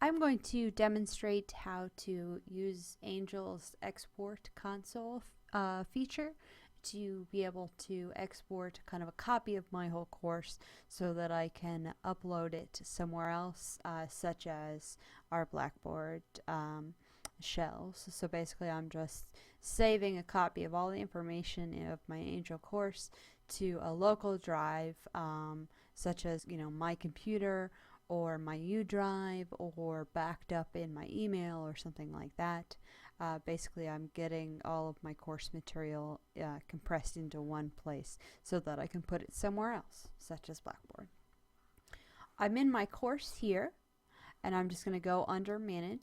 I'm going to demonstrate how to use Angel's export console feature to be able to export kind of a copy of my whole course so that I can upload it somewhere else, such as our Blackboard shells. So basically I'm just saving a copy of all the information of my Angel course to a local drive, such as my computer or my U drive, or backed up in my email or something like that. Basically I'm getting all of my course material compressed into one place so that I can put it somewhere else, such as Blackboard. I'm in my course here, and I'm just going to go under Manage,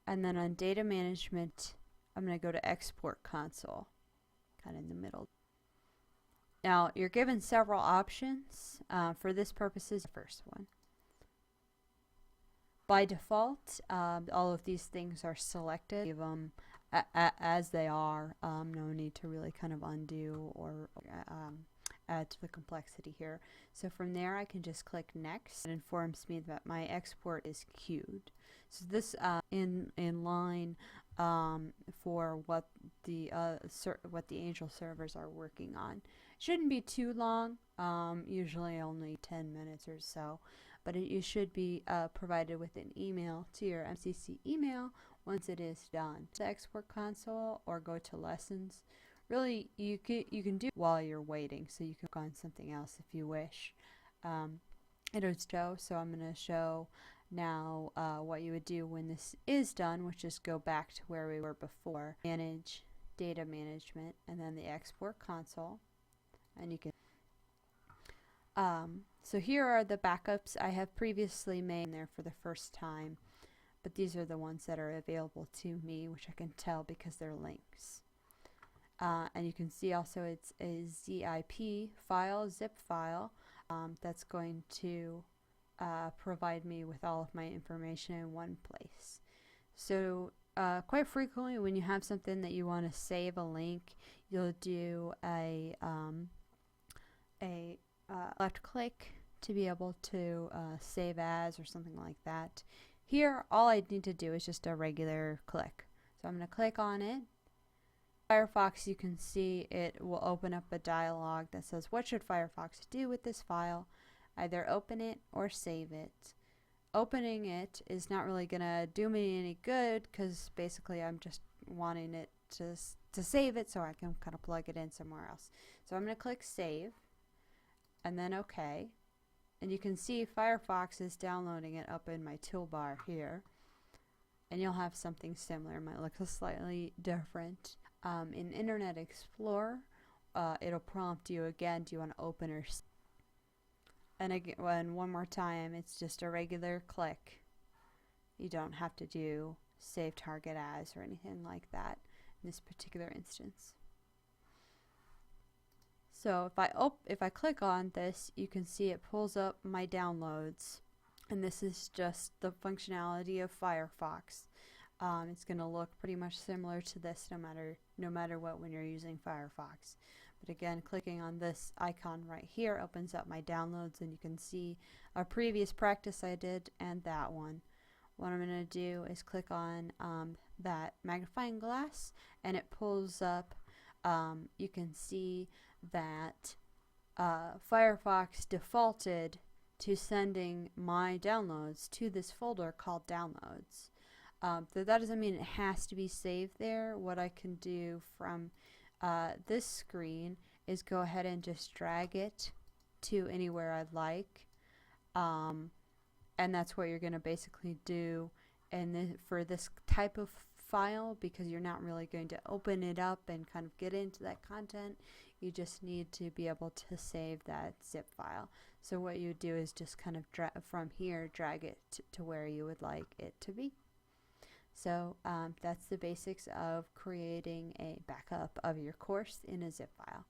and then on Data Management I'm going to go to Export Console, kind of in the middle. Now you're given several options. For this purpose is the first one. By default, all of these things are selected. Leave them as they are. No need to really kind of undo or add to the complexity here. So from there I can just click Next. It informs me that my export is queued. So this in line for what the Angel servers are working on. Shouldn't be too long, usually only 10 minutes or so, but you should be provided with an email to your MCC email once it is done. To Export Console or go to Lessons. Really, you can do while you're waiting, so you can go on something else if you wish. It'll show, so I'm going to show now what you would do when this is done, which is go back to where we were before. Manage Data Management, and then the Export Console. And you can so here are the backups I have previously made there for the first time, but these are the ones that are available to me, which I can tell because they're links. And you can see also it's a ZIP file, zip file, that's going to provide me with all of my information in one place. So quite frequently when you have something that you want to save a link, you'll do a left click to be able to save as or something like that. Here all I need to do is just a regular click. So I'm going to click on it. Firefox, you can see it will open up a dialog that says what should Firefox do with this file. Either open it or save it. Opening it is not really going to do me any good because basically I'm just wanting it to save it so I can kind of plug it in somewhere else. So I'm going to click Save and then OK, and you can see Firefox is downloading it up in my toolbar here, and you'll have something similar. It might look slightly different. In Internet Explorer, it'll prompt you again, do you want to open or save? And again, one more time, it's just a regular click. You don't have to do save target as or anything like that in this particular instance. So if I click on this, you can see it pulls up my downloads, and this is just the functionality of Firefox. It's going to look pretty much similar to this no matter what when you're using Firefox. But again, clicking on this icon right here opens up my downloads, and you can see a previous practice I did and that one. What I'm going to do is click on that magnifying glass, and it pulls up. You can see that Firefox defaulted to sending my downloads to this folder called Downloads. That doesn't mean it has to be saved there. What I can do from this screen is go ahead and just drag it to anywhere I'd like, and that's what you're going to basically do for this type of file, because you're not really going to open it up and kind of get into that content. You just need to be able to save that zip file. So what you do is just kind of from here drag it to where you would like it to be. So that's the basics of creating a backup of your course in a zip file.